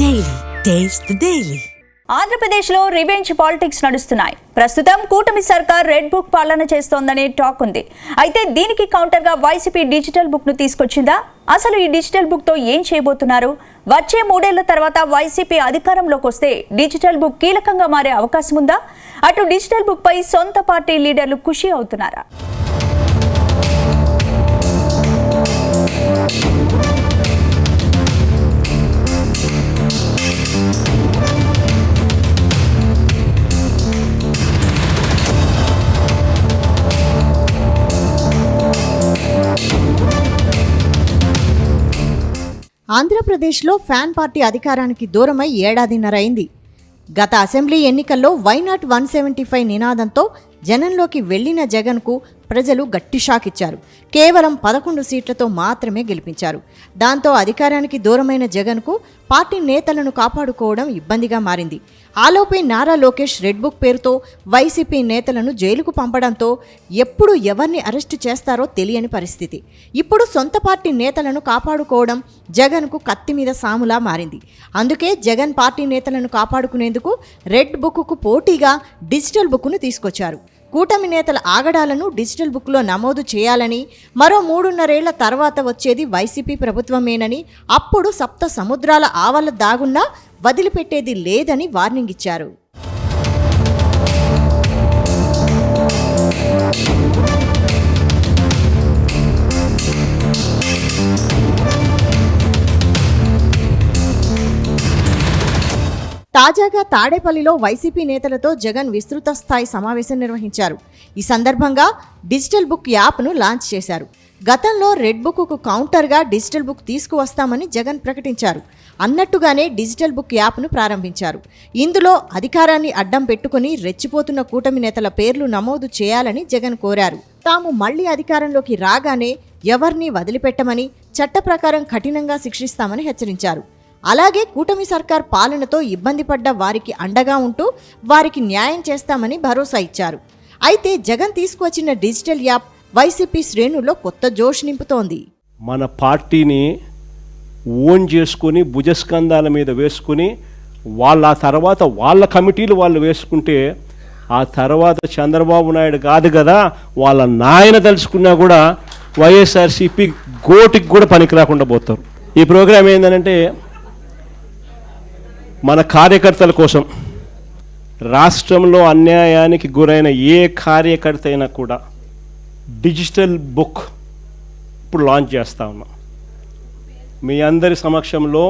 Daily. Taste the Daily. ఆంధ్రప్రదేశ్లో revenge politics నడుస్తున్నాయి. ప్రస్తుతం కూటమి సర్కార్ రెడ్ బుక్ పాలన చేస్తోందనే టాక్ ఉంది. అయితే దీనికి కౌంటర్గా వైసీపీ డిజిటల్ బుక్ ను తీసుకొచ్చిందా? అసలు ఈ డిజిటల్ బుక్ తో ఏం చేయబోతున్నారు? వచ్చే 3 ఏళ్ల తర్వాత వైసీపీ అధికారంలోకి వస్తే డిజిటల్ బుక్ కీలకంగా మారే అవకాశం ఉందా? అటు డిజిటల్ బుక్ పై సొంత పార్టీ లీడర్లు ఖుషి అవుతున్నారా? ఆంధ్రప్రదేశ్లో ఫ్యాన్ పార్టీ అధికారానికి దూరమై ఏడాదిన్నర అయింది. గత అసెంబ్లీ ఎన్నికల్లో వై నాట్ 175 నినాదంతో జనంలోకి వెళ్లిన జగన్కు ప్రజలు గట్టి షాక్ ఇచ్చారు. కేవలం 11 సీట్లతో మాత్రమే గెలిపించారు. దాంతో అధికారానికి దూరమైన జగన్కు పార్టీ నేతలను కాపాడుకోవడం ఇబ్బందిగా మారింది. ఆలోపే నారా లోకేష్ రెడ్ బుక్ పేరుతో వైసీపీ నేతలను జైలుకు పంపడంతో ఎప్పుడు ఎవరిని అరెస్టు చేస్తారో తెలియని పరిస్థితి. ఇప్పుడు సొంత పార్టీ నేతలను కాపాడుకోవడం జగన్కు కత్తి మీద సాములా మారింది. అందుకే జగన్ పార్టీ నేతలను కాపాడుకునేందుకు రెడ్ బుక్కు పోటీగా డిజిటల్ బుక్ను తీసుకొచ్చారు. కూటమి నేతల ఆగడాలను డిజిటల్ బుక్లో నమోదు చేయాలని, మరో 3.5 ఏళ్ల తర్వాత వచ్చేది వైసీపీ ప్రభుత్వమేనని, అప్పుడు సప్త సముద్రాల ఆవల దాగున్నా వదిలిపెట్టేది లేదని వార్నింగ్ ఇచ్చారు. తాజాగా తాడేపల్లిలో వైసీపీ నేతలతో జగన్ విస్తృత స్థాయి సమావేశం నిర్వహించారు. ఈ సందర్భంగా డిజిటల్ బుక్ యాప్ను లాంచ్ చేశారు. గతంలో రెడ్ బుక్కు కౌంటర్గా డిజిటల్ బుక్ తీసుకువస్తామని జగన్ ప్రకటించారు. అన్నట్టుగానే డిజిటల్ బుక్ యాప్ను ప్రారంభించారు. ఇందులో అధికారాన్ని అడ్డం పెట్టుకుని రెచ్చిపోతున్న కూటమి నేతల పేర్లు నమోదు చేయాలని జగన్ కోరారు. తాము మళ్లీ అధికారంలోకి రాగానే ఎవరిని వదిలిపెట్టమని, చట్ట ప్రకారం కఠినంగా శిక్షిస్తామని హెచ్చరించారు. అలాగే కూటమి సర్కార్ పాలనతో ఇబ్బంది పడ్డ వారికి అండగా ఉంటూ వారికి న్యాయం చేస్తామని భరోసా ఇచ్చారు. అయితే జగన్ తీసుకువచ్చిన డిజిటల్ యాప్ వైసీపీ శ్రేణుల్లో కొత్త జోష్ నింపుతోంది. మన పార్టీని ఓన్ చేసుకుని భుజస్కంధాల మీద వేసుకుని ఆ తర్వాత వాళ్ళ కమిటీలు వాళ్ళు వేసుకుంటే ఆ తర్వాత చంద్రబాబు నాయుడు కాదు కదా వాళ్ళ నాయన తలుచుకున్నా కూడా వైఎస్ఆర్సీపీ గోటికి కూడా పనికి రాకుండా పోతారు. ఈ ప్రోగ్రాం ఏంటంటే మన కార్యకర్తల కోసం, రాష్ట్రంలో అన్యాయానికి గురైన ఏ కార్యకర్త అయినా కూడా డిజిటల్ బుక్ ఇప్పుడు లాంచ్ చేస్తూ ఉన్నాం. మీ అందరి సమక్షంలో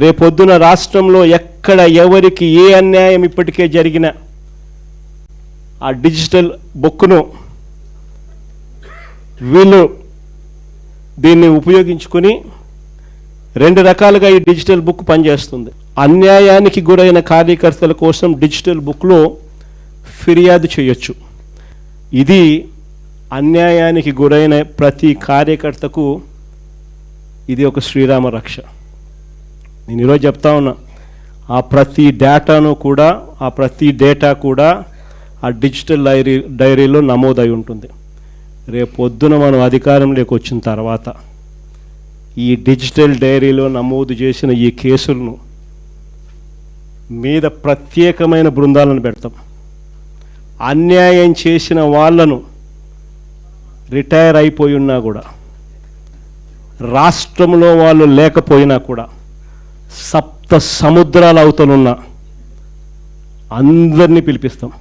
రేపొద్దున రాష్ట్రంలో ఎక్కడ ఎవరికి ఏ అన్యాయం ఇప్పటికే జరిగిన ఆ డిజిటల్ బుక్ను వీళ్ళు దీన్ని ఉపయోగించుకొని 2 రకాలుగా ఈ డిజిటల్ బుక్ పనిచేస్తుంది. అన్యాయానికి గురైన కార్యకర్తల కోసం డిజిటల్ బుక్లో ఫిర్యాదు చేయొచ్చు. ఇది అన్యాయానికి గురైన ప్రతి కార్యకర్తకు ఇది ఒక శ్రీరామ రక్ష. నేను ఈరోజు చెప్తా ఉన్నా, ఆ ప్రతి డేటా కూడా ఆ డిజిటల్ డైరీలో నమోదై ఉంటుంది. రేపొద్దున మనం అధికారంలోకి వచ్చిన తర్వాత ఈ డిజిటల్ డైరీలో నమోదు చేసిన ఈ కేసులను మీద ప్రత్యేకమైన బృందాలను పెడతాం. అన్యాయం చేసిన వాళ్ళను రిటైర్ అయిపోయి ఉన్నా కూడా, రాష్ట్రంలో వాళ్ళు లేకపోయినా కూడా, సప్త సముద్రాల అవతలున్న అందరినీ పిలిపిస్తాం.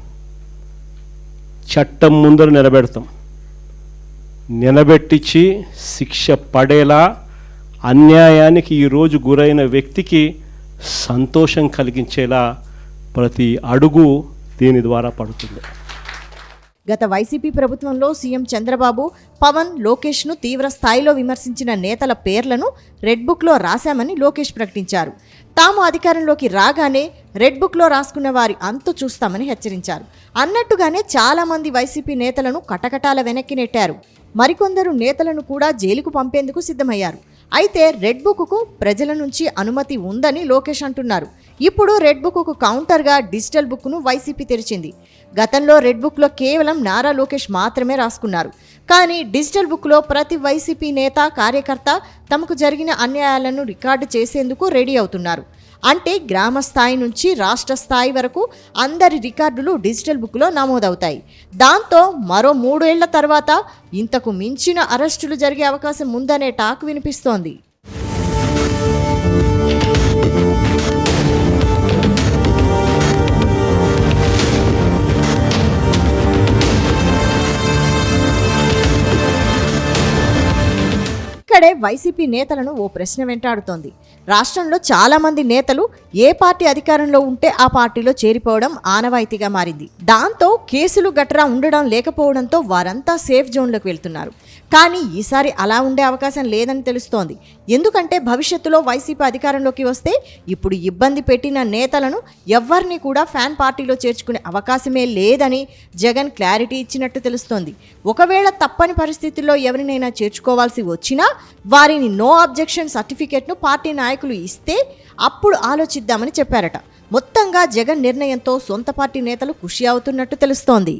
చట్టం ముందర నిలబెట్టించి శిక్ష పడేలా అన్యాయానికి ఈరోజు గురైన వ్యక్తికి సంతోషం కలిగించేలా ప్రతి అడుగు దీని ద్వారా పడుతుంది. గత వైసీపీ ప్రభుత్వంలో సీఎం చంద్రబాబు, పవన్, లోకేష్ను తీవ్ర స్థాయిలో విమర్శించిన నేతల పేర్లను రెడ్ బుక్లో రాశామని లోకేష్ ప్రకటించారు. తాము అధికారంలోకి రాగానే రెడ్ బుక్లో రాసుకున్న వారి అంతు చూస్తామని హెచ్చరించారు. అన్నట్టుగానే చాలామంది వైసీపీ నేతలను కటకటాల వెనక్కి నెట్టారు. మరికొందరు నేతలను కూడా జైలుకు పంపేందుకు సిద్ధమయ్యారు. అయితే రెడ్ బుక్కు ప్రజల నుంచి అనుమతి ఉందని లోకేష్ అంటున్నారు. ఇప్పుడు రెడ్ బుక్కు కౌంటర్గా డిజిటల్ బుక్ను వైసీపీ తెరిచింది. గతంలో రెడ్ బుక్లో కేవలం నారా లోకేష్ మాత్రమే రాసుకున్నారు. కానీ డిజిటల్ బుక్లో ప్రతి వైసీపీ నేత, కార్యకర్త తమకు జరిగిన అన్యాయాలను రికార్డు చేసేందుకు రెడీ అవుతున్నారు. అంటే గ్రామ స్థాయి నుంచి రాష్ట్ర స్థాయి వరకు అందరి రికార్డులు డిజిటల్ బుక్లో నమోదవుతాయి. దాంతో మరో 3 ఏళ్ల తర్వాత ఇంతకు మించిన అరెస్టులు జరిగే అవకాశం ఉందనే టాక్ వినిపిస్తోంది. ఇక్కడే వైసీపీ నేతలను ఓ ప్రశ్న వెంటాడుతోంది. రాష్ట్రంలో చాలా మంది నేతలు ఏ పార్టీ అధికారంలో ఉంటే ఆ పార్టీలో చేరిపోవడం ఆనవాయితీగా మారింది. దాంతో కేసులు గట్రా ఉండడం లేకపోవడంతో వారంతా సేఫ్ జోన్లోకి వెళ్తున్నారు. కానీ ఈసారి అలా ఉండే అవకాశం లేదని తెలుస్తోంది. ఎందుకంటే భవిష్యత్తులో వైసీపీ అధికారంలోకి వస్తే ఇప్పుడు ఇబ్బంది పెట్టిన నేతలను ఎవ్వరిని కూడా ఫ్యాన్ పార్టీలో చేర్చుకునే అవకాశమే లేదని జగన్ క్లారిటీ ఇచ్చినట్టు తెలుస్తోంది. ఒకవేళ తప్పని పరిస్థితుల్లో ఎవరినైనా చేర్చుకోవాల్సి వచ్చినా వారిని నో అబ్జెక్షన్ సర్టిఫికేట్ను పార్టీ నాయకులు ఇస్తే అప్పుడు ఆలోచిద్దామని చెప్పారట. మొత్తంగా జగన్ నిర్ణయంతో సొంత పార్టీ నేతలు ఖుషి అవుతున్నట్టు తెలుస్తోంది.